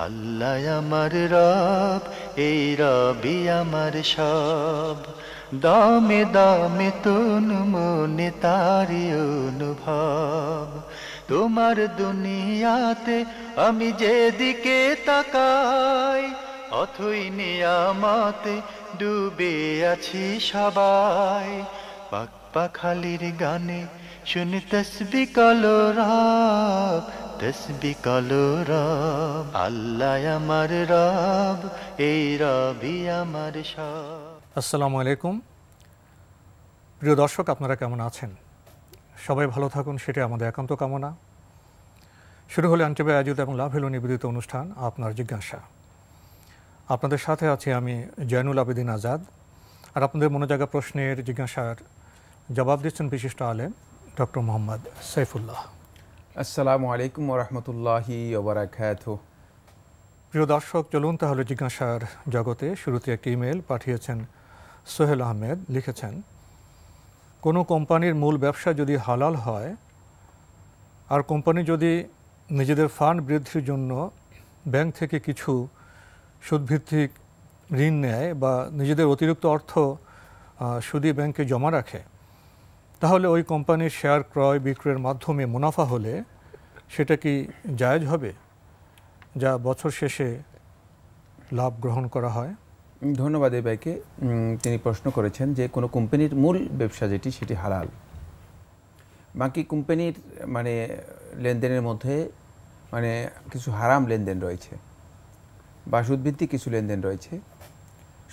আল্লাহ আমার রব, এই রবি আমার সব। দামে দামে তন মনে তারি অনুভব। তোমার দুনিয়াতে আমি যেদিকে তাকাই, অথই নিয়ামতে ডুবে আছি সবাই। পাক পাখালির গানে শুনি তসবি কলো রব, তসবি কলো রব। আল্লাহ আমার রব, এই রবি আমার সব। আসসালামু আলাইকুম প্রিয় দর্শক, আপনারা কেমন আছেন? সবাই ভালো থাকুন, সেটাই আমাদের একান্ত কামনা। শুরু হলে আনটেবে আয়োজিত এবং লাভ হলো নিবেদিত অনুষ্ঠান আপনার জিজ্ঞাসা। আপনাদের সাথে আছি আমি জয়নুল আবেদিন আজাদ। আর আপনাদের মনোজাগা প্রশ্নের জিজ্ঞাসার জবাব দিচ্ছেন বিশিষ্ট আলেম ডক্টর মোহাম্মদ সাইফুল্লাহ। আসসালামু আলাইকুম ওয়া রাহমাতুল্লাহি ওয়া বারাকাতুহু। প্রিয় দর্শক, চলুন তাহলে জিজ্ঞাসার জগতে। শুরুতে একটি ইমেল পাঠিয়েছেন সোহেল আহমেদ। লিখেছেন, কোনো কোম্পানির মূল ব্যবসা যদি হালাল হয় আর কোম্পানি যদি নিজেদের ফান্ড বৃদ্ধির জন্য ব্যাংক থেকে কিছু সুদভিত্তিক ঋণ নেয় বা নিজেদের অতিরিক্ত অর্থ সুদী ব্যাংকে জমা রাখে, তাহলে ওই কোম্পানির শেয়ার ক্রয় বিক্রয়ের মাধ্যমে মুনাফা হলে সেটা কি জায়েজ হবে, যা বছর শেষে লাভ গ্রহণ করা হয়? ধন্যবাদ এই ভাইকে। তিনি প্রশ্ন করেছেন যে কোনো কোম্পানির মূল ব্যবসা যেটি সেটি হালাল, বাকি কোম্পানির লেনদেনের মধ্যে কিছু হারাম লেনদেন রয়েছে বা সুদভিত্তিক কিছু লেনদেন রয়েছে।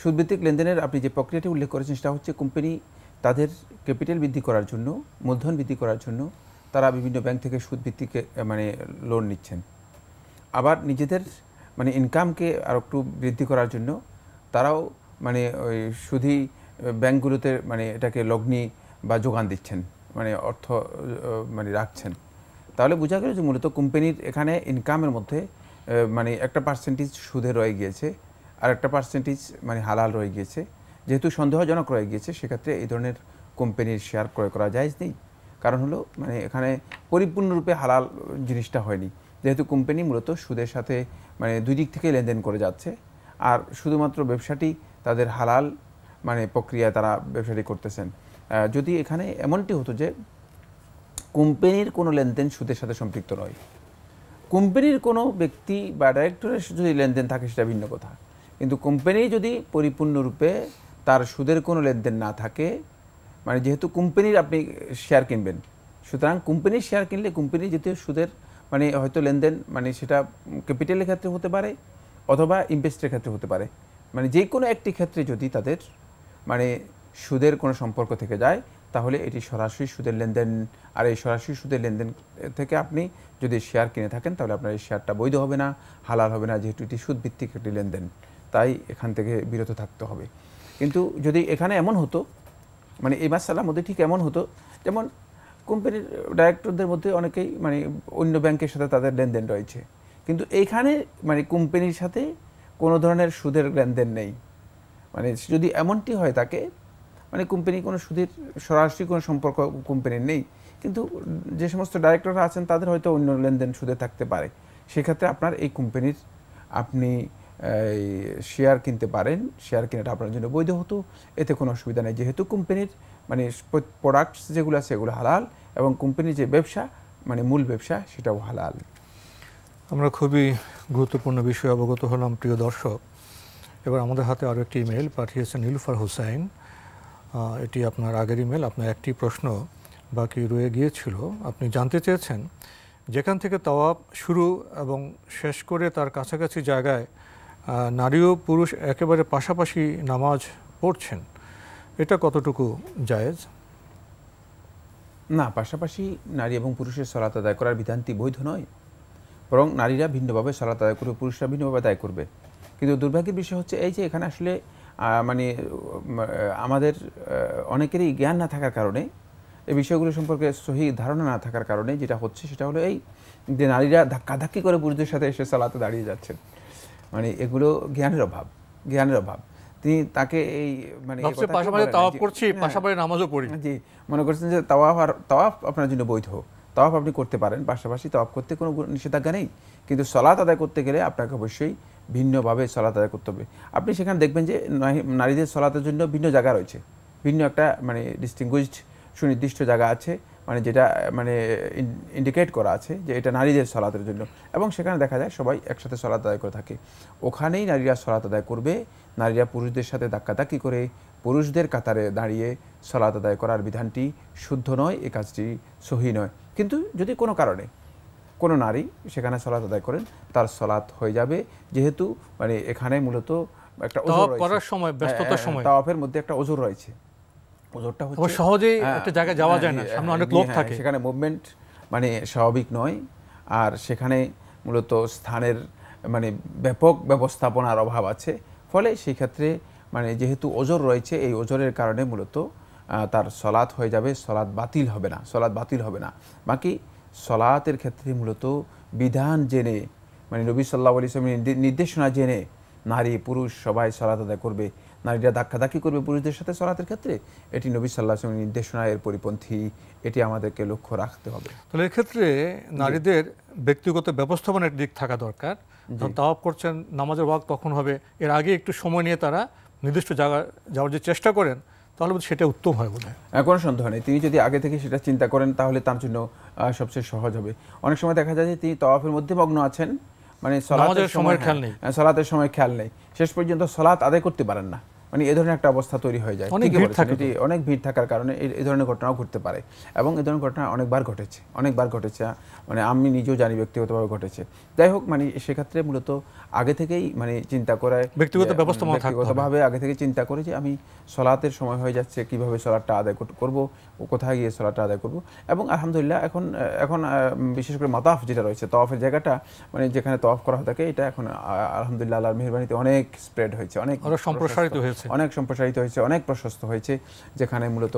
সুদভিত্তিক লেনদেনের আপনি যে প্রক্রিয়াটি উল্লেখ করেছেন সেটা হচ্ছে কোম্পানি তাদের ক্যাপিটাল বৃদ্ধি করার জন্য, মূলধন বৃদ্ধি করার জন্য তারা বিভিন্ন ব্যাংক থেকে সুদভিত্তিক লোন নিচ্ছেন। আবার নিজেদের ইনকামকে আর একটু বৃদ্ধি করার জন্য তারাও ওই সুদী ব্যাংকগুলোতে এটাকে লগ্নি বা যোগান দিচ্ছেন, অর্থ রাখছেন। তাহলে বোঝা গেল যে মূলত কোম্পানির এখানে ইনকামের মধ্যে একটা পার্সেন্টেজ সুদে রয়ে গিয়েছে আর একটা পার্সেন্টেজ হালাল রয়ে গিয়েছে। যেহেতু সন্দেহজনক রয়ে গিয়েছে, সেক্ষেত্রে এই ধরনের কোম্পানির শেয়ার ক্রয় করা জায়েজ নেই। কারণ হলো এখানে পরিপূর্ণরূপে হালাল জিনিসটা হয়নি, যেহেতু কোম্পানি মূলত সুদের সাথে দুই দিক থেকে লেনদেন করে যাচ্ছে। আর শুধুমাত্র ব্যবসাটি তাদের হালাল প্রক্রিয়া তারা ব্যবসাটি করতেছেন। যদি এখানে এমনটি হতো যে কোম্পানির কোনো লেনদেন সুদের সাথে সম্পৃক্ত নয়, কোম্পানির কোনো ব্যক্তি বা ডাইরেক্টরের যদি লেনদেন থাকে সেটা ভিন্ন কথা, কিন্তু কোম্পানি যদি পরিপূর্ণরূপে তার সুদের কোনো লেনদেন না থাকে, যেহেতু কোম্পানির আপনি শেয়ার কিনবেন, সুতরাং কোম্পানির শেয়ার কিনলে কোম্পানি যেহেতু সুদের হয়তো লেনদেন সেটা ক্যাপিটালের ক্ষেত্রে হতে পারে অথবা ইনভেস্টের ক্ষেত্রে হতে পারে, যে কোনো একটি ক্ষেত্রে যদি তাদের সুদের কোনো সম্পর্ক থেকে যায়, তাহলে এটি সরাসরি সুদের লেনদেন। আর এই সরাসরি সুদের লেনদেন থেকে আপনি যদি শেয়ার কিনে থাকেন, তাহলে আপনার এই শেয়ারটা বৈধ হবে না, হালাল হবে না, যেহেতু এটি সুদভিত্তিক একটি লেনদেন। তাই এখান থেকে বিরত থাকতে হবে। কিন্তু যদি এখানে এমন হতো, এই মাসালার মধ্যে ঠিক এমন হতো, যেমন কোম্পানির ডাইরেক্টরদের মধ্যে অনেকেই অন্য ব্যাংকের সাথে তাদের লেনদেন রয়েছে, কিন্তু এইখানে কোম্পানির সাথে কোনো ধরনের সুদের লেনদেন নেই। যদি এমনটি হয় থাকে, কোম্পানি কোনো সুদের সরাসরি কোনো সম্পর্ক কোম্পানির নেই, কিন্তু যে সমস্ত ডাইরেক্টররা আছেন তাদের হয়তো অন্য লেনদেন সুদে থাকতে পারে, সেক্ষেত্রে আপনার এই কোম্পানির আপনি শেয়ার কিনতে পারেন। শেয়ার কেনাটা আপনার জন্য বৈধ হতো, এতে কোনো অসুবিধা নেই, যেহেতু কোম্পানির প্রোডাক্টস যেগুলো আছে সেগুলো হালাল এবং কোম্পানির যে ব্যবসা মূল ব্যবসা সেটাও হালাল। আমরা খুবই গুরুত্বপূর্ণ বিষয়ে অবগত হলাম প্রিয় দর্শক। এবার আমাদের হাতে আরও একটি ইমেল পাঠিয়েছেন নীলুফার হোসাইন। এটি আপনার আগের ইমেল। আপনার একটি প্রশ্ন বাকি রয়ে গিয়েছিল। আপনি জানতে চেয়েছেন, যেখান থেকে তাওয়াফ শুরু এবং শেষ করে তার কাছাকাছি জায়গায় নারী ও পুরুষ একেবারে পাশাপাশি নামাজ পড়ছেন, এটা কতটুকু জায়েজ? না, পাশাপাশি নারী এবং পুরুষের সালাত আদায় করার বিধানটি বৈধ নয়, বরং নারীরা ভিন্নভাবে সালাত আদায় করবে, পুরুষরা ভিন্নভাবে আদায় করবে। কিন্তু দুর্ভাগ্যের বিষয় হচ্ছে এই যে এখানে আসলে আমাদের অনেকেরই জ্ঞান না থাকার কারণে, এই বিষয়গুলো সম্পর্কে সহি ধারণা না থাকার কারণে যেটা হচ্ছে সেটা হলো এই যে নারীরা ধাক্কাধাক্কি করে পুরুষদের সাথে এসে সালাতে দাঁড়িয়ে যাচ্ছেন। এগুলো জ্ঞানের অভাব। তিনি তাকে এই পাশাপাশি তাওয়াফ করছি, পাশাপাশি নামাজও পড়ি, জি মনে করছেন যে তাওয়াফ আপনার জন্য বৈধ, তাওয়াফ আপনি করতে পারেন, পাশাপাশি তাওয়াফ করতে কোনো নিষেধাজ্ঞা নেই, কিন্তু সলাত আদায় করতে গেলে আপনাকে অবশ্যই ভিন্নভাবে সলাত আদায় করতে হবে। আপনি সেখানে দেখবেন যে নারীদের সলাতের জন্য ভিন্ন জায়গা রয়েছে, ভিন্ন একটা মানে ডিস্টিংগুইশড সুনির্দিষ্ট জায়গা আছে, মানে যেটা মানে ইন্ডিকেট করা আছে যে এটা নারীদের সলাতের জন্য, এবং সেখানে দেখা যায় সবাই একসাথে সলাত আদায় করে থাকে। ওখানেই নারীরা সলাত আদায় করবে। নারীরা পুরুষদের সাথে ধাক্কাধাক্কি করে পুরুষদের কাতারে দাঁড়িয়ে সলাত আদায় করার বিধানটি শুদ্ধ নয়, এই কাজটি সহি নয়। কিন্তু যদি কোনো কারণে কোনো নারী সেখানে সলাত আদায় করেন, তার সলাত হয়ে যাবে, যেহেতু মানে এখানে মূলত একটা ওজর করার সময়, ব্যস্ততার সময় তাওয়াফের মধ্যে একটা ওজর রয়েছে। ওজরটা হচ্ছে সহজেই একটা জায়গায় যাওয়া যায় না, সামনে অনেক লোক থাকে, সেখানে মুভমেন্ট মানে স্বাভাবিক নয়, আর সেখানে মূলত স্থানের মানে ব্যাপক ব্যবস্থাপনার অভাব আছে। ফলে সেই ক্ষেত্রে মানে যেহেতু ওজর রয়েছে, এই ওজরের কারণে মূলত তার সলাত হয়ে যাবে, সলাত বাতিল হবে না, সলাত বাতিল হবে না। বাকি সলাতের ক্ষেত্রে মূলত বিধান জেনে, মানে নবী সাল্লাল্লাহু আলাইহি ওয়াসাল্লামের নির্দেশনা জেনে নারী পুরুষ সবাই সলাত আদায় করবে, নারীরা ধাক্কাধাক্কি করবে পুরুষদের সাথে সলাতের ক্ষেত্রে, এটি নবী সাল্লাল্লাহু আলাইহি ওয়াসাল্লামের নির্দেশনা এর পরিপন্থী, এটি আমাদেরকে লক্ষ্য রাখতে হবে। তাহলে এক্ষেত্রে নারীদের ব্যক্তিগত ব্যবস্থাপনার দিক থাকা দরকার। যখন তাওয়াফ করছেন, নামাজের ওয়াক্ত তখন হবে, এর আগে একটু সময় নিয়ে তারা নির্দিষ্ট জায়গা যাওয়ার যে চেষ্টা করেন, তাহলে সেটা উত্তম হয় বলে কোনো সন্দেহ নেই। তিনি যদি আগে থেকে সেটা চিন্তা করেন তাহলে তার জন্য সবচেয়ে সহজ হবে। অনেক সময় দেখা যায় যে তিনি তাওয়াফের মধ্যে মগ্ন আছেন, মানে সলাতের সময় খেয়াল নেই, সলাতের সময় খেয়াল নেই, শেষ পর্যন্ত সলাত আদায় করতে পারেন না, মানে এই ধরনের একটা অবস্থা তৈরি হয়ে যায়। অনেক ভিড় থাকার কারণে এই ধরনের ঘটনাও ঘটতে পারে, এবং এই ধরনের ঘটনা অনেকবার ঘটেছে, মানে আমি নিজেও জানি ব্যক্তিগতভাবে ঘটেছে। যাই হোক, মানে সেক্ষেত্রে মূলত আগে থেকেই মানে চিন্তা করে, ব্যক্তিগতভাবে আগে থেকে চিন্তা করে যে আমি সলাতের সময় হয়ে যাচ্ছে, কিভাবে সলাতটা আদায় করব, কোথায় গিয়ে সলাতটা আদায় করব। এবং আলহামদুলিল্লাহ এখন বিশেষ করে মাতাফ যেটা রয়েছে, তাওয়াফের জায়গাটা, মানে যেখানে তাওয়াফ করা হয়ে থাকে, এটা এখন আলহামদুলিল্লাহ আল্লাহর মেহেরবানিতে অনেক স্প্রেড হয়েছে, অনেক সম্প্রসারিত হয়েছে, অনেক প্রশস্ত হয়েছে, যেখানে মূলত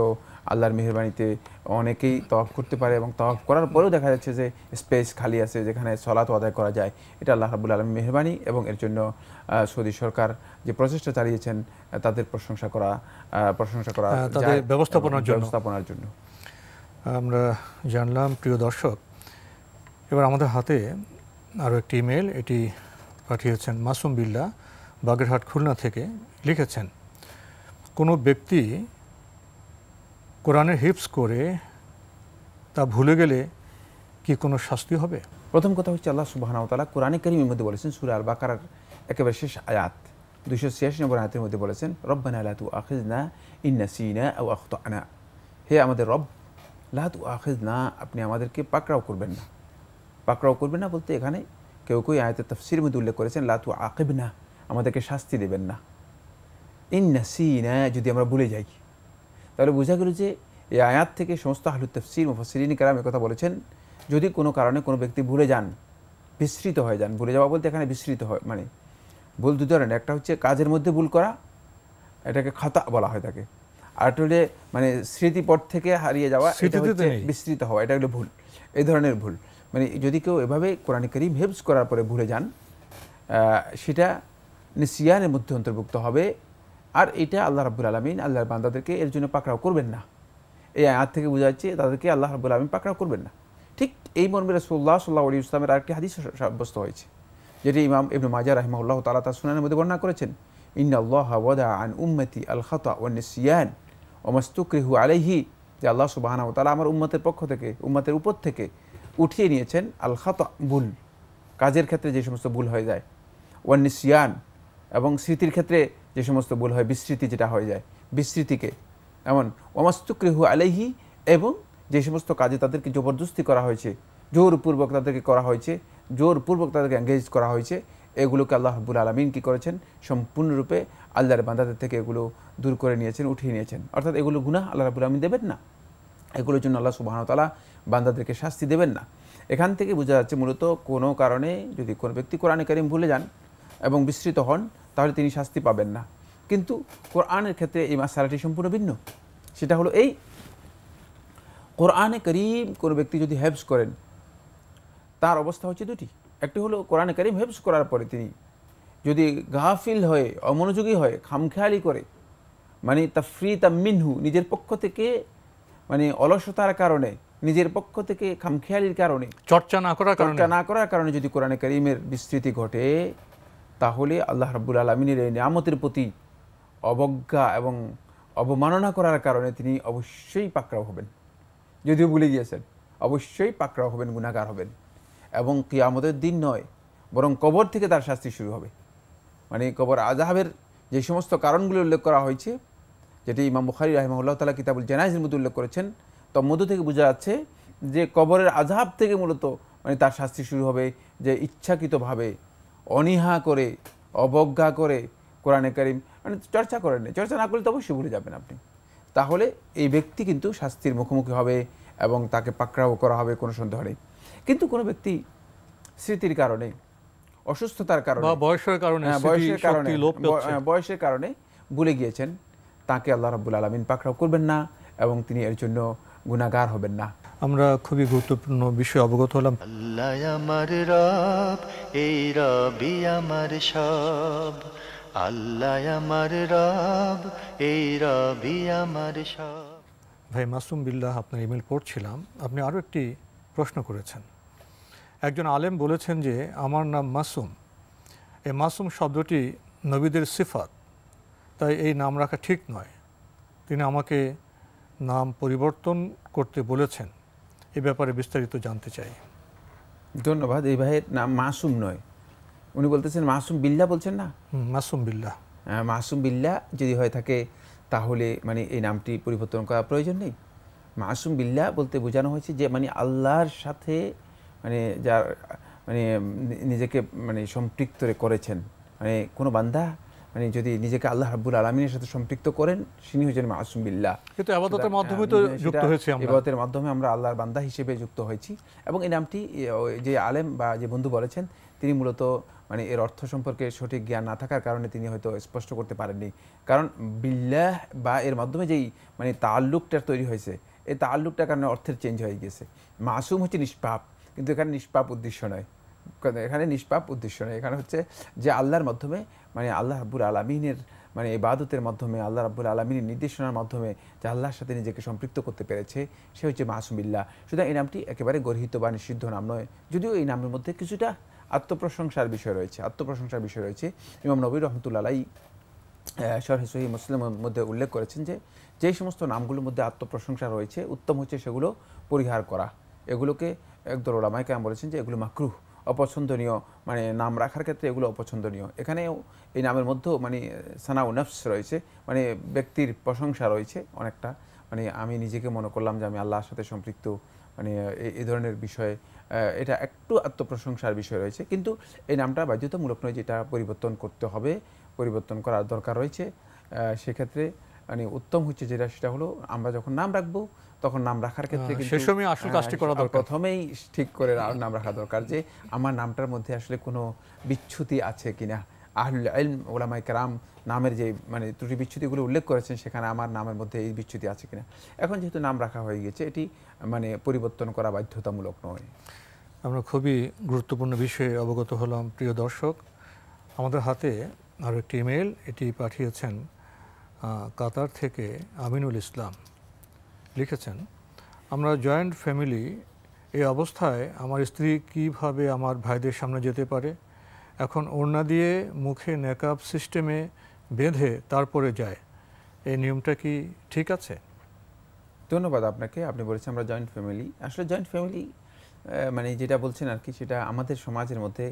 আল্লাহর মেহেরবানিতে অনেকেই তাওয়াফ করতে পারে, এবং তাওয়াফ করার পরেও দেখা যাচ্ছে যে স্পেস খালি আছে যেখানে সলাত আদায় করা যায়। এটা আল্লাহ রাব্বুল আলামিনের মেহেরবানি, এবং এর জন্য সৌদি সরকার যে প্রচেষ্টা চালিয়েছেন তাদের প্রশংসা করা তাদের ব্যবস্থাপনার জন্য আমরা জানলাম। প্রিয় দর্শক, এবার আমাদের হাতে আরও একটি ইমেল, এটি পাঠিয়েছেন মাসুম বিল্লাহ, বাগেরহাট, খুলনা থেকে। লিখেছেন, কোনো ব্যক্তি কোরআনের হিফজ করে তা ভুলে গেলে কি কোনো শাস্তি হবে? প্রথম কথা হচ্ছে, আল্লাহ সুবহানাহু ওয়া তাআলা কোরআনে কারীমের মধ্যে বলেছেন, সূরা আল বাকারার একেবারে শেষ আয়াত 286 নম্বর আয়াতের মধ্যে বলেছেন, রব্বানা লা তুআখিযনা ইন নাসিনা আও আখতানা। হে আমাদের রব, লা তুআখিযনা, আপনি আমাদেরকে পাকড়াও করবেন না। পাকড়াও করবেন না বলতে এখানে কেউ আয়াতের তাফসীরের মধ্যে উল্লেখ করেছেন, লা তুআকিবনা, আমাদেরকে শাস্তি দেবেন না। ইন নাসিনা, যদি আমরা ভুলে যাই। তাহলে বোঝা গেল যে এই আয়াত থেকে সমস্ত আহলুত তাফসীর, মুফাসসিরিন কেরাম কথা বলেছেন, যদি কোনো কারণে কোনো ব্যক্তি ভুলে যান, বিস্মৃত হয়ে যান, ভুলে যাওয়া বলতে এখানে বিস্মৃত হয়, মানে ভুল দুই ধরনের, একটা হচ্ছে কাজের মধ্যে ভুল করা, এটাকে খাতা বলা হয় থাকে, আর একটা হলে মানে স্মৃতিপট থেকে হারিয়ে যাওয়া, এটা হচ্ছে বিস্মৃত হওয়া, এটা হলো ভুল। এই ধরনের ভুল মানে যদি কেউ এভাবে কোরআন কারীম হিফজ করার পরে ভুলে যান, সেটা নিসিয়ানের মধ্যে অন্তর্ভুক্ত হবে। আর এটা আল্লাহ রাব্বুল আলামিন আল্লাহর বান্দাদেরকে এর জন্য পাকড়াও করবেন না। এই আয়াত থেকে বোঝা যাচ্ছে তাদেরকে আল্লাহ রাব্বুল আলামিন পাকড়াও করবেন না। ঠিক এই মর্মে রাসূলুল্লাহ সাল্লাল্লাহু আলাইহি ওয়াসাল্লামের আরেকটি হাদিস সাব্যস্ত হয়েছে, যেটি ইমাম ইবনে মাজাহ রাহিমাহুল্লাহ তাআলা তার সুনানের মধ্যে বর্ণনা করেছেন, ইন্নাল্লাহা ওয়াদা আন উম্মতি আল খাতা ওয়ান নিসিয়ান ওয়া মাস্তুকরিহু আলাইহি, যে আল্লাহ সুবহানাহু ওয়া তাআলা আমার উম্মতের পক্ষ থেকে, উম্মতের উপর থেকে উঠিয়ে নিয়েছেন আল খাতা, ভুল, কাজের ক্ষেত্রে যে সমস্ত ভুল হয়ে যায়, ওয়ান নিসিয়ান, এবং স্মৃতির ক্ষেত্রে যে সমস্ত ভুল হয়, বিস্মৃতি যেটা হয়ে যায়, বিস্মৃতিকে, এমন ওয়া মাস্তুকরিহু আলাইহি, এবং যে সমস্ত কাজে তাদেরকে জবরদস্তি করা হয়েছে, জোরপূর্বক তাদেরকে করা হয়েছে, জোরপূর্বক তাদেরকে এঙ্গেজ করা হয়েছে, এগুলোকে আল্লাহ রাব্বুল আলামিন কী করেছেন, সম্পূর্ণরূপে আল্লাহর বান্দাদের থেকে এগুলো দূর করে নিয়েছেন, উঠিয়ে নিয়েছেন। অর্থাৎ এগুলো গুনাহ আল্লাহ রাব্বুল আলামিন দেবেন না, এগুলোর জন্য আল্লাহ সুবহানাহু ওয়া তাআলা বান্দাদেরকে শাস্তি দেবেন না। এখান থেকে বোঝা যাচ্ছে মূলত কোনো কারণে যদি কোনো ব্যক্তি কোরআনে কারীম ভুলে যান এবং বিস্মৃত হন, তাহলে তিনি শাস্তি পাবেন না। কিন্তু কোরআনের ক্ষেত্রে এই মাসআলাটি সম্পূর্ণ ভিন্ন। সেটা হলো এই, কোরআনে কারীম কোনো ব্যক্তি যদি হেফজ করেন, তার অবস্থা হচ্ছে দুটি। একটি হলো কোরআনে কারীম হেফজ করার পরে তিনি যদি গাফিল হয়ে, অমনোযোগী হয়ে, খামখেয়ালি করে, মানে তাফরিতাম মিনহু, নিজের পক্ষ থেকে মানে অলসতার কারণে, নিজের পক্ষ থেকে খামখেয়ালির কারণে, চর্চা না করার কারণে যদি কোরআনে কারীমের বিস্তৃতি ঘটে, তাহলে আল্লাহ রাব্বুল আলামিনের এই নিয়ামতের প্রতি অবজ্ঞা এবং অবমাননা করার কারণে তিনি অবশ্যই পাকড়াও হবেন। যদিও ভুলে গিয়েছেন, অবশ্যই পাকড়াও হবেন, গুনাহগার হবেন, এবং কিয়ামতের দিন নয় বরং কবর থেকে তার শাস্তি শুরু হবে। মানে কবর আযাবের যে সমস্ত কারণগুলো উল্লেখ করা হয়েছে, যেটি ইমাম বুখারী রাহিমাহুল্লাহ তাআলা কিতাবুল জানাইজের মধ্যে উল্লেখ করেছেন, তার মধ্য থেকে বোঝা যাচ্ছে যে কবরের আযাব থেকে মূলত মানে তার শাস্তি শুরু হবে, যে ইচ্ছাকৃতভাবে অনীহা করে, অবজ্ঞা করে কোরআনে কারীম মানে চর্চা করেন না। চর্চা না করলে তো অবশ্যই ভুলে যাবেন আপনি। তাহলে এই ব্যক্তি কিন্তু শাস্তির মুখোমুখি হবে এবং তাকে পাকড়াও করা হবে, কোনো সন্দেহ নেই। কিন্তু কোনো ব্যক্তি স্মৃতির কারণে, অসুস্থতার কারণে বা বয়সের কারণে ভুলে গিয়েছেন, তাকে আল্লাহ রাব্বুল আলামিন পাকড়াও করবেন না এবং তিনি এর জন্য গুনাহগার হবেন না। আমরা খুবই গুরুত্বপূর্ণ বিষয় অবগত হলাম। আল্লাহ আমার রব, এই রবি আমার সব। আল্লাহ আমার রব, এই রবি আমার সব। ভাই মাসুম বিল্লাহ, আপনার ইমেল পড়ছিলাম, আপনি আরও একটি প্রশ্ন করেছেন। একজন আলেম বলেছেন যে আমার নাম মাসুম, এই মাসুম শব্দটি নবীদের সিফাত, তাই এই নাম রাখা ঠিক নয়। তিনি আমাকে নাম পরিবর্তন করতে বলেছেন, এ ব্যাপারে বিস্তারিত জানতে চাই। ধন্যবাদ। এই ভাইয়ের নাম মাসুম নয়, উনি বলতেছেন মাসুম বিল্লাহ বলছেন না? মাসুম বিল্লাহ। মাসুম বিল্লাহ যদি হয়ে থাকে তাহলে মানে এই নামটি পরিবর্তন করার প্রয়োজন নেই। মাসুম বিল্লাহ বলতে বোঝানো হয়েছে যে মানে আল্লাহর সাথে মানে যার মানে নিজেকে মানে সম্পৃক্ত করেছেন, মানে কোনো বান্দা মানে যদি নিজেকে আল্লাহ রাব্বুল আলামিনের সাথে সম্পৃক্ত করেন, তিনি হচ্ছেন মাসুম বিল্লাহ। কিন্তু ইবাদতের মাধ্যমে তো যুক্ত হয়েছি আমরা, ইবাদতের মাধ্যমে আমরা আল্লাহর বান্দা হিসেবে যুক্ত হয়েছি। এবং এই নামটি যে আলেম বা যে বন্ধু বলেছেন, তিনি মূলত মানে এর অর্থ সম্পর্কে সঠিক জ্ঞান না থাকার কারণে তিনি হয়তো স্পষ্ট করতে পারেননি। কারণ বিল্লাহ বা এর মাধ্যমে যেই মানে তাআল্লুকটা তৈরি হয়েছে, এই তাআল্লুকটার কারণে অর্থের চেঞ্জ হয়ে গেছে। মাসুম হচ্ছে নিষ্পাপ, কিন্তু এখানে নিষ্পাপ উদ্দেশ্য নয়, এখানে হচ্ছে যে আল্লাহর মাধ্যমে মানে আল্লাহ রাব্বুল আলামিনের মানে ইবাদতের মাধ্যমে, আল্লাহ রাব্বুল আলামিনের নির্দেশনার মাধ্যমে যে আল্লাহর সাথে নিজেকে সম্পৃক্ত করতে পেরেছে, সে হচ্ছে মাসুম বিল্লাহ। সুতরাং এই নামটি একেবারে গর্হিত বা নিষিদ্ধ নাম নয়, যদিও এই নামের মধ্যে কিছুটা আত্মপ্রশংসার বিষয় রয়েছে। ইমাম নবী রাহমাতুল্লাহ আলাইহি শরহে সহিহ মুসলিমের মধ্যে উল্লেখ করেছেন যে যেই সমস্ত নামগুলোর মধ্যে আত্মপ্রশংসা রয়েছে, উত্তম হচ্ছে সেগুলো পরিহার করা। এগুলোকে একদল উলামায়ে কেরাম বলেছেন যে এগুলো মাকরুহ, অপছন্দনীয়, মানে নাম রাখার ক্ষেত্রে এগুলো অপছন্দনীয়। এখানেও এই নামের মধ্যেও মানে সানাউ নফস রয়েছে, মানে ব্যক্তির প্রশংসা রয়েছে অনেকটা। মানে আমি নিজেকে মনে করলাম যে আমি আল্লাহর সাথে সম্পৃক্ত, মানে এই ধরনের বিষয়ে এটা একটু আত্মপ্রশংসার বিষয় রয়েছে। কিন্তু এই নামটা বাধ্যতামূলক নয়, যেটা পরিবর্তন করতে হবে, পরিবর্তন করার দরকার রয়েছে। সেক্ষেত্রে মানে উত্তম হচ্ছে যেটা, সেটা হলো আমরা যখন নাম রাখবো তখন নাম রাখার ক্ষেত্রে প্রথমেই ঠিক করে নাম রাখা দরকার যে আমার নামটার মধ্যে আসলে কোনো বিচ্যুতি আছে কিনা। আহলুল ইলম উলামায়ে কেরাম নামের যে মানে ত্রুটি বিচ্যুতিগুলো উল্লেখ করেছেন, সেখানে আমার নামের মধ্যে এই বিচ্যুতি আছে কিনা। এখন যেহেতু নাম রাখা হয়ে গেছে, এটি মানে পরিবর্তন করা বাধ্যতামূলক নয়। আমরা খুবই গুরুত্বপূর্ণ বিষয়ে অবগত হলাম। প্রিয় দর্শক, আমাদের হাতে আরও একটি ইমেল, এটি পাঠিয়েছেন কাতার থেকে আমিনুল ইসলাম। লিখেছেন, আমরা জয়েন্ট ফ্যামিলি, এই অবস্থায় আমার স্ত্রী কিভাবে আমার ভাইদের সামনে যেতে পারে? এখন ওড়না দিয়ে মুখে নেকাব সিস্টেমে বেঁধে তারপরে যায়, এই নিয়মটা কি ঠিক আছে? ধন্যবাদ আপনাকে। আপনি বলেছেন আমরা জয়েন্ট ফ্যামিলি। আসলে জয়েন্ট ফ্যামিলি মানে যেটা বলছেন আর কি, সেটা আমাদের সমাজের মধ্যে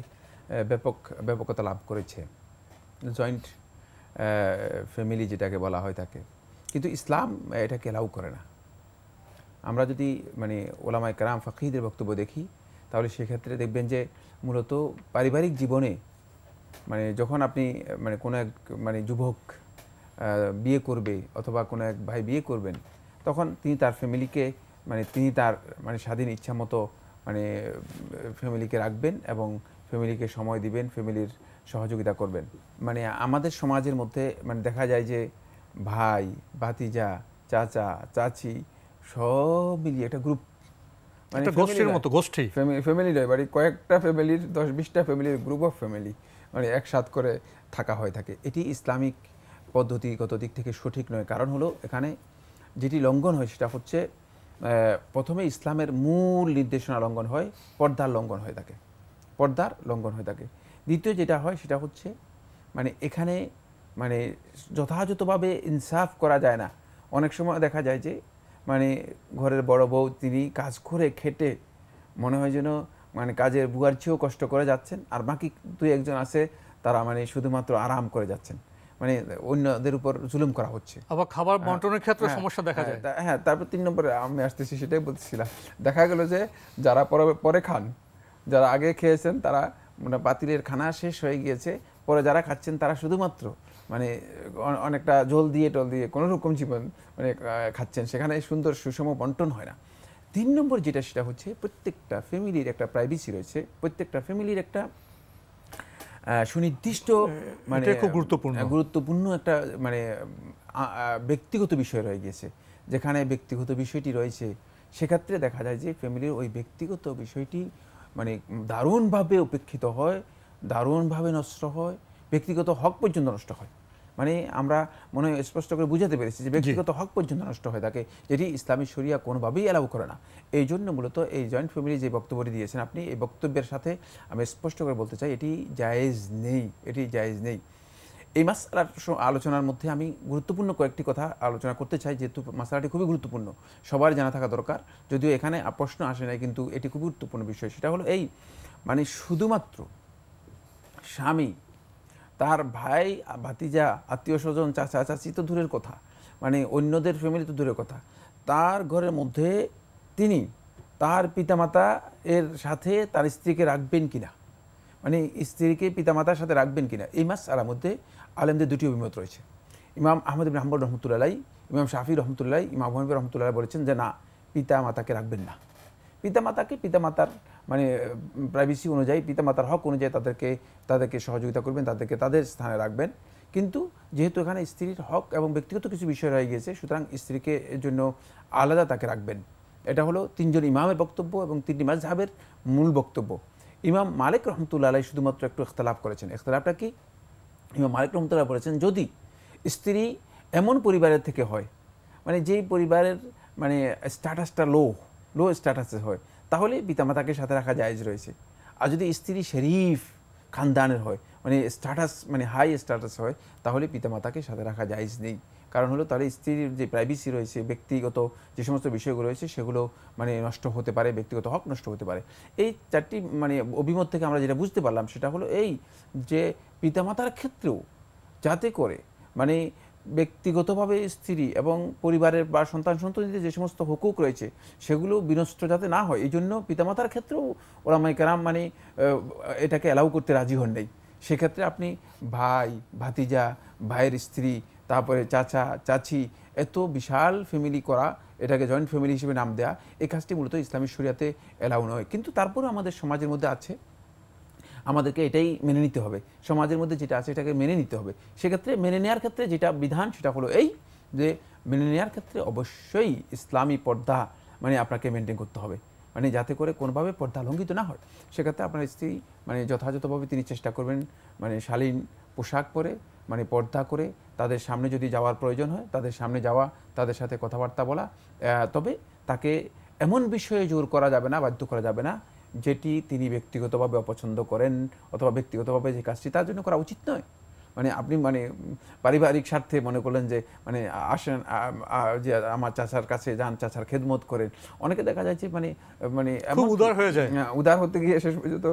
ব্যাপকতা লাভ করেছে, জয়েন্ট ফ্যামিলি যেটাকে বলা হয় থাকে। কিন্তু ইসলাম এটাকে অ্যালাউ করে না। আমরা যদি মানে ওলামায়ে কেরাম ফাকিহদের বক্তব্য দেখি, তাহলে সেক্ষেত্রে দেখবেন যে মূলত পারিবারিক জীবনে মানে যখন আপনি মানে কোনো এক মানে যুবক বিয়ে করবে অথবা কোনো এক ভাই বিয়ে করবেন, তখন তিনি তার ফ্যামিলিকে মানে তিনি তার মানে স্বাধীন ইচ্ছা মতো মানে ফ্যামিলিকে রাখবেন এবং ফ্যামিলিকে সময় দিবেন, ফ্যামিলির সহযোগিতা করবেন। মানে আমাদের সমাজের মধ্যে মানে দেখা যায় যে ভাই, ভাতিজা, চাচা, চাচি সব মিলিয়ে একটা গ্রুপ, মানে গোষ্ঠীর মতো, গোষ্ঠী ফ্যামিলি নয়, মানে কয়েকটা ফ্যামিলির 10-20টা ফ্যামিলির গ্রুপ অফ ফ্যামিলি মানে একসাথ করে থাকা হয়ে থাকে। এটি ইসলামিক পদ্ধতিগত দিক থেকে সঠিক নয়। কারণ হলো এখানে যেটি লঙ্ঘন হয় সেটা হচ্ছে প্রথমে ইসলামের মূল নির্দেশনা লঙ্ঘন হয়, পর্দার লঙ্ঘন হয়ে থাকে, পর্দার লঙ্ঘন হয়ে থাকে। দ্বিতীয় যেটা হয় সেটা হচ্ছে মানে এখানে মানে যথাযথভাবে ইনসাফ করা যায় না। অনেক সময় দেখা যায় যে মানে ঘরের বড় বউ তিনি কাজ করে খেটে মনে হয় যেন মানে কাজের বুয়ার চেয়েও কষ্ট করে যাচ্ছেন, আর বাকি দুই একজন আছে তারা মানে শুধুমাত্র আরাম করে যাচ্ছেন, মানে অন্যদের উপর জুলুম করা হচ্ছে। আবার খাবার বন্টনের ক্ষেত্রে সমস্যা দেখা যায়। হ্যাঁ, তারপর 3 নম্বরে আমি আসতেছি, সেটাই বলছিলাম। দেখা গেল যে যারা পরে খান, যারা আগে খেয়েছেন তারা মানে পাতিলের খানা শেষ হয়ে গিয়েছে, পরে যারা খাচ্ছেন তারা শুধুমাত্র মানে অনেকটা জল দিয়ে টল দিয়ে কোনো রকম জীবন মানে খাচ্ছেন, সেখানে সুন্দর সুষম বন্টন হয় না। 3 নম্বর যেটা সেটা হচ্ছে প্রত্যেকটা ফ্যামিলির একটা প্রাইভেসি রয়েছে, প্রত্যেকটা ফ্যামিলির একটা সুনির্দিষ্ট মানে খুব গুরুত্বপূর্ণ একটা মানে ব্যক্তিগত বিষয় রয়ে গেছে। যেখানে ব্যক্তিগত বিষয়টি রয়েছে সেক্ষেত্রে দেখা যায় যে ফ্যামিলির ওই ব্যক্তিগত বিষয়টি মানে দারুণভাবে উপেক্ষিত হয়, দারুণভাবে নষ্ট হয়, ব্যক্তিগত হক পর্যন্ত নষ্ট হয়। মানে আমরা মনে হয় স্পষ্ট করে বুঝাতে পেরেছি যে ব্যক্তিগত হক পর্যন্ত নষ্ট হয়ে থাকে, যেটি ইসলামী শরিয়া কোনোভাবেই অ্যালাউ করে না। এই জন্য মূলত এই জয়েন্ট ফ্যামিলি যে বক্তব্যটি দিয়েছেন আপনি, এই বক্তব্যের সাথে আমি স্পষ্ট করে বলতে চাই এটি জায়েজ নেই, এটি জায়েজ নেই। এই মাসআলার আলোচনার মধ্যে আমি গুরুত্বপূর্ণ কয়েকটি কথা আলোচনা করতে চাই, যেহেতু মাসআলাটি খুবই গুরুত্বপূর্ণ, সবার জানা থাকা দরকার। যদিও এখানে প্রশ্ন আসে নাই, কিন্তু এটি খুব গুরুত্বপূর্ণ বিষয়। সেটা হলো এই মানে শুধুমাত্র স্বামী তার ভাই ভাতিজা আত্মীয় স্বজন চাচা চাচি তো দূরের কথা, মানে অন্যদের ফ্যামিলি তো দূরের কথা, তার ঘরের মধ্যে তিনি তার পিতামাতা এর সাথে তার স্ত্রীকে রাখবেন কিনা, মানে স্ত্রীকে পিতামাতার সাথে রাখবেন কিনা, এই মাসআলার মধ্যে আলেমদের দুটি অভিমত রয়েছে। ইমাম আহমদ ইবনে হাম্বল রহমতুল্লাহ, ইমাম শাফি রহমতুল্লাহ, ইমাম আবু হানিফা রহমতুল্লাহ বলেছেন যে না, পিতামাতাকে রাখবেন না। পিতামাতার মানে প্রাইভেসি অনুযায়ী, পিতামাতার হক অনুযায়ী তাদেরকে সহযোগিতা করবেন, তাদেরকে তাদের স্থানে রাখবেন। কিন্তু যেহেতু এখানে স্ত্রীর হক এবং ব্যক্তিগত কিছু বিষয় রয়ে গিয়েছে, সুতরাং স্ত্রীকে এর জন্য আলাদা তাকে রাখবেন। এটা হলো 3 জন ইমামের বক্তব্য এবং 3টি মাযহাবের মূল বক্তব্য। ইমাম মালিক রহমতুল্লাহ আলাইহি শুধুমাত্র একটু ইখতিলাফ করেছেন। ইখতিলাফটা কি? ইমাম মালিক রহমতুল্লাহ বলেছেন যদি স্ত্রী এমন পরিবারের থেকে হয়, মানে যেই পরিবারের মানে স্ট্যাটাসটা লো স্ট্যাটাসে হয়, তাহলে পিতামাতাকে সাথে রাখা জায়েজ রয়েছে। আর যদি স্ত্রী শরীফ খানদানের হয়, মানে স্ট্যাটাস মানে হাই স্ট্যাটাস হয়, তাহলে পিতামাতাকে সাথে রাখা জায়েজ নেই। কারণ হলো তাহলে স্ত্রীর যে প্রাইভেসি রয়েছে, ব্যক্তিগত যে সমস্ত বিষয়গুলো রয়েছে সেগুলো মানে নষ্ট হতে পারে, ব্যক্তিগত হক নষ্ট হতে পারে। এই 4টি মানে অভিমত থেকে আমরা যেটা বুঝতে পারলাম সেটা হলো এই যে পিতামাতার ক্ষেত্রেও যাতে করে মানে ব্যক্তিগতভাবে স্ত্রী এবং পরিবারের বা সন্তানদের যে সমস্ত হুকুক রয়েছে সেগুলো বিনষ্ট যাতে না হয়, এই জন্য পিতামাতার ক্ষেত্রেও ওলামায়ে কেরাম মানে এটাকে অ্যালাউ করতে রাজি হন নাই। সেক্ষেত্রে আপনি ভাই ভাতিজা, ভাইয়ের স্ত্রী, তারপরে চাচা চাচি, এত বিশাল ফ্যামিলি করা, এটাকে জয়েন্ট ফ্যামিলি হিসেবে নাম দেয়া, এই কাজটি মূলত ইসলামী শরিয়াতে অ্যালাউ নয়। কিন্তু তারপরেও আমাদের সমাজের মধ্যে আছে, আমাদেরকে এটাই মেনে নিতে হবে। সমাজের মধ্যে যেটা আছে এটাকে মেনে নিতে হবে। সেক্ষেত্রে মেনে নেওয়ার ক্ষেত্রে যেটা বিধান সেটা হলো এই যে মেনে নেওয়ার ক্ষেত্রে অবশ্যই ইসলামী পর্দা মানে আপনাকে মেনটেন করতে হবে, মানে যাতে করে কোনোভাবে পর্দা লঙ্ঘিত না হয়। সেক্ষেত্রে আপনার স্ত্রী মানে যথাযথভাবে তিনি চেষ্টা করবেন মানে শালীন পোশাক পরে মানে পর্দা করে তাদের সামনে যদি যাওয়ার প্রয়োজন হয় তাদের সামনে যাওয়া, তাদের সাথে কথাবার্তা বলা। তবে তাকে এমন বিষয়ে জোর করা যাবে না, বাধ্য করা যাবে না যেটি তিনি ব্যক্তিগতভাবে অপছন্দ করেন অথবা ব্যক্তিগতভাবে যে কাজটি তার জন্য করা উচিত নয়। মানে আপনি মানে পারিবারিক স্বার্থে মনে করলেন যে মানে আসেন যে আমার চাচার কাছে যান, চাচার খেদমত করেন। অনেকে দেখা যায় যে মানে মানে উদার হয়ে যায়, উদার হতে গিয়ে শেষ পর্যন্ত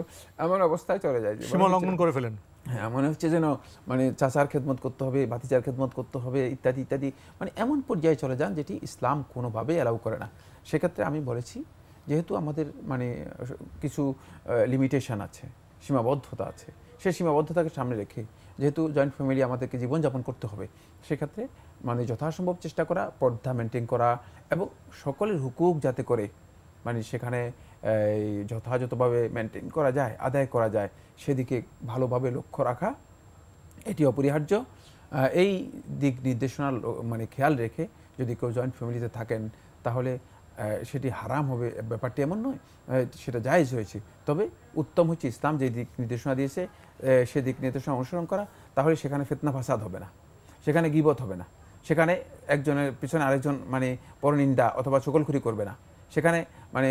এমন অবস্থায় চলে যায় যে সীমা লঙ্ঘন করে ফেলেন। হ্যাঁ, মনে হচ্ছে যেন মানে চাচার খেদমত করতে হবে, ভাতিজার খেদমত করতে হবে ইত্যাদি ইত্যাদি, মানে এমন পর্যায়ে চলে যান যেটি ইসলাম কোনোভাবেই অ্যালাউ করে না। সেক্ষেত্রে আমি বলেছি যেহেতু আমাদের মানে কিছু লিমিটেশন আছে, সীমাবদ্ধতা আছে, সেই সীমাবদ্ধতাকে সামনে রেখে যেহেতু জয়েন্ট ফ্যামিলি আমাদেরকে জীবনযাপন করতে হবে, সেক্ষেত্রে মানে যথাসম্ভব চেষ্টা করা, পর্দা মেনটেন করা এবং সকলের হুকুক যাতে করে মানে সেখানে যথাযথভাবে মেনটেন করা যায়, আদায় করা যায়, সেদিকে ভালোভাবে লক্ষ্য রাখা এটি অপরিহার্য। এই দিক নির্দেশনা মানে খেয়াল রেখে যদি কেউ জয়েন্ট ফ্যামিলিতে থাকেন তাহলে সেটি হারাম হবে ব্যাপারটি এমন নয়, সেটা জায়েজ হয়েছে। তবে উত্তম হচ্ছে ইসলাম যে দিক নির্দেশনা দিয়েছে সে দিক নির্দেশনা অনুসরণ করা, তাহলে সেখানে ফিতনা ফাসাদ হবে না, সেখানে গীবত হবে না, সেখানে একজনের পিছনে আরেকজন মানে পরনিন্দা অথবা চগলখড়ি করবে না, সেখানে মানে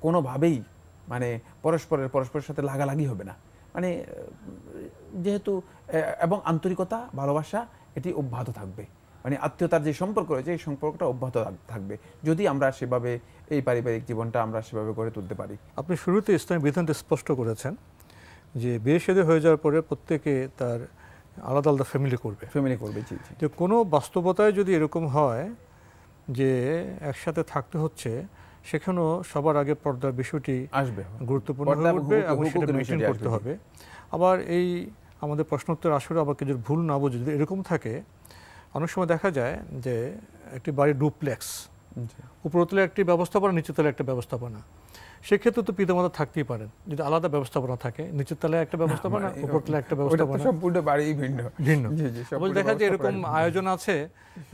কোনোভাবেই মানে পরস্পরের সাথে লাগালাগি হবে না, মানে যেহেতু এবং আন্তরিকতা ভালোবাসা এটি অব্যাহত থাকবে, মানে আত্মীয়তার যে সম্পর্ক রয়েছে এই সম্পর্কটা অব্যাহত থাকবে যদি আমরা সেভাবে এই পারিবারিক জীবনটা আমরা সেভাবে গড়ে তুলতে পারি। আপনি শুরুতে ইসলামী বিধানটা স্পষ্ট করেছেন যে বিয়ে শাদী হয়ে যাওয়ার পরে প্রত্যেকে তার আলাদা আলাদা ফ্যামিলি করবে। জি। তো কোনো বাস্তবতায় যদি এরকম হয় যে একসাথে থাকতে হচ্ছে, সেখানেও সবার আগে পর্দার বিষয়টি আসবে, গুরুত্বপূর্ণ হয়ে উঠবে এবং সেটা মেনটেন করতে হবে। আবার এই আমাদের প্রশ্নোত্তর আসলে আবার কিছু ভুল না বুঝে যদি এরকম থাকে, অনেক সময় দেখা যায় যে একটি বাড়ির ডুপ্লেক্স, উপরতলে একটি ব্যবস্থাপনা, নিচের তলায় একটা ব্যবস্থাপনা, সেক্ষেত্রে তো পিতামাতা থাকতেই পারেন। যদি আলাদা ব্যবস্থাপনা থাকে, নিচের তলায় একটা ব্যবস্থাপনা, উপরতলায় একটা ব্যবস্থাপনা, সম্পূর্ণ বাড়ি ভিন্ন। দেখা যায় এরকম আয়োজন আছে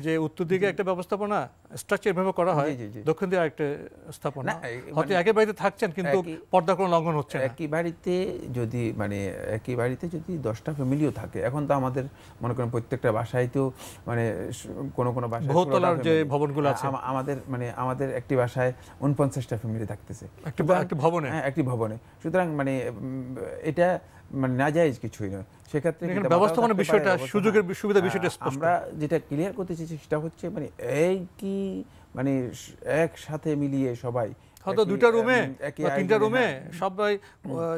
যে উত্তর দিকে একটা ব্যবস্থাপনা স্ট্রাকচার ভাবে করা হয়, দক্ষিণ দিকে আরেকটা স্থাপনা, হয়তো একই বাড়িতে থাকছেন কিন্তু পর্দার কোনো লঙ্ঘন হচ্ছে না। একই বাড়িতে যদি 10টা ফ্যামিলিও থাকে, এখন তো আমাদের মনে করেন প্রত্যেকটা বাসায় তো মানে কোনো বাসায় বহুতলার যে ভবনগুলো আছে, আমাদের একটি বাসায় 49টা ফ্যামিলি থাকতেছে একটি ভবনে। সুতরাং মানে এটা মানে নাজায়েজ কিছুই নয়। সেক্ষেত্রে ব্যবস্থাপনার বিষয়টা, সুযোগের সুবিধা বিষয়টা আমরা যেটা ক্লিয়ার করতে চাইছি সেটা হচ্ছে মানে এই কি মানে একসাথে মিলিয়ে সবাই হয়তো 2টা রুমে বা 3টা রুমে সবাই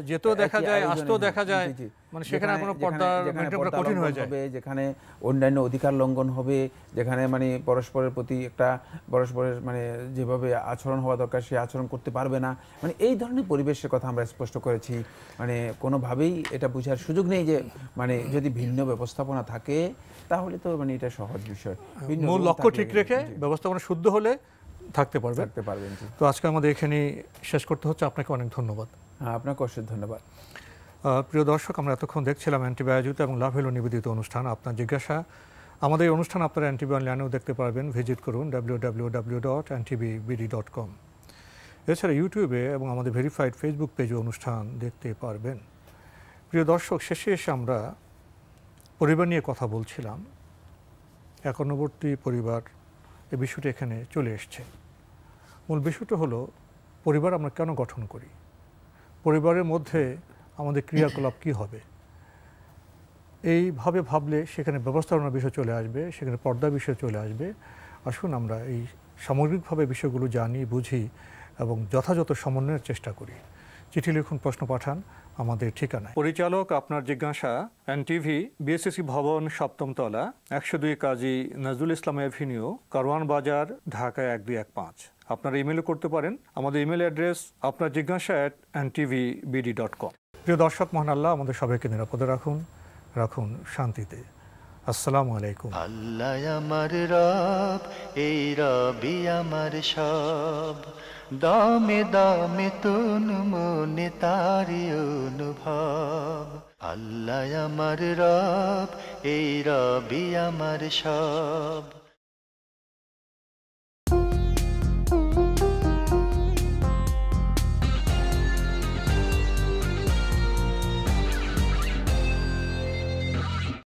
যেতেও দেখা যায়, আসতেও দেখা যায়, মানে সেখানে কোনো পর্দা মেইনটেইন করা কঠিন হয়ে যায়, যেখানে অন্যান্য অধিকার লঙ্ঘন হবে, যেখানে মানে পরস্পরের প্রতি একটা পরস্পরের মানে যেভাবে আচরণ হওয়া দরকার সে আচরণ করতে পারবে না, মানে এই ধরনের পরিবেশের কথা আমরা স্পষ্ট করেছি। মানে কোনোভাবেই এটা বোঝার সুযোগ নেই যে মানে যদি ভিন্ন ব্যবস্থাপনা থাকে তাহলে তো মানে এটা সহজ বিষয়। মূল লক্ষ্য ঠিক রেখে ব্যবস্থাপনা শুদ্ধ হলে থাকতে পারবেন। তো আজকে আমাদের এখানে শেষ করতে হচ্ছে। আপনাকে অনেক ধন্যবাদ। আপনাকে অশেষ ধন্যবাদ। প্রিয় দর্শক, আমরা এতক্ষণ দেখছিলাম এনটিভি আয়োজিত এবং লাভ হলো নিবেদিত অনুষ্ঠান আপনার জিজ্ঞাসা। আমাদের এই অনুষ্ঠান আপনারা এনটিভি অনলাইনেও দেখতে পারবেন, ভিজিট করুন www.ntvbd.com। এছাড়া ইউটিউবে এবং আমাদের ভেরিফাইড ফেসবুক পেজে অনুষ্ঠান দেখতে পারবেন। প্রিয় দর্শক, শেষে এসে আমরা পরিবার নিয়ে কথা বলছিলাম। একান্নবর্তী পরিবার এই বিষয়টি এখানে চলে এসছে। মূল বিষয়টা হলো পরিবার আমরা কেন গঠন করি, পরিবারের মধ্যে আমাদের ক্রিয়াকলাপ কি হবে। এইভাবে ভাবলে সেখানে ব্যবস্থাপনার বিষয় চলে আসবে, সেখানে পর্দার বিষয় চলে আসবে। আসুন আমরা এই সামগ্রিকভাবে বিষয়গুলো জানি, বুঝি এবং যথাযথ সমন্বয়ের চেষ্টা করি। চিঠি লিখুন, প্রশ্ন পাঠান আমাদের ঠিকানায়। পরিচালক আপনার জিজ্ঞাসা, এনটিভি, বিএসসি ভবন, 7ম তলা, 102 কাজী নজরুল ইসলাম এভিনিউ, কারওয়ান বাজার, ঢাকা 1215। আপনারা ইমেলও করতে পারেন। আমাদের ইমেল অ্যাড্রেস আপনার জিজ্ঞাসা @ntvbd.com। প্রিয় দর্শক, মহান আল্লাহ আমাদের সবাইকে নিরাপদে রাখুন শান্তিতে। আসসালামু আলাইকুম। আল্লাহ আমার রব, এই রবি আমার সব, দামে দামে তুন মনে তারি অনুভব। আল্লাহ আমার রব, এই রবি আমার সব।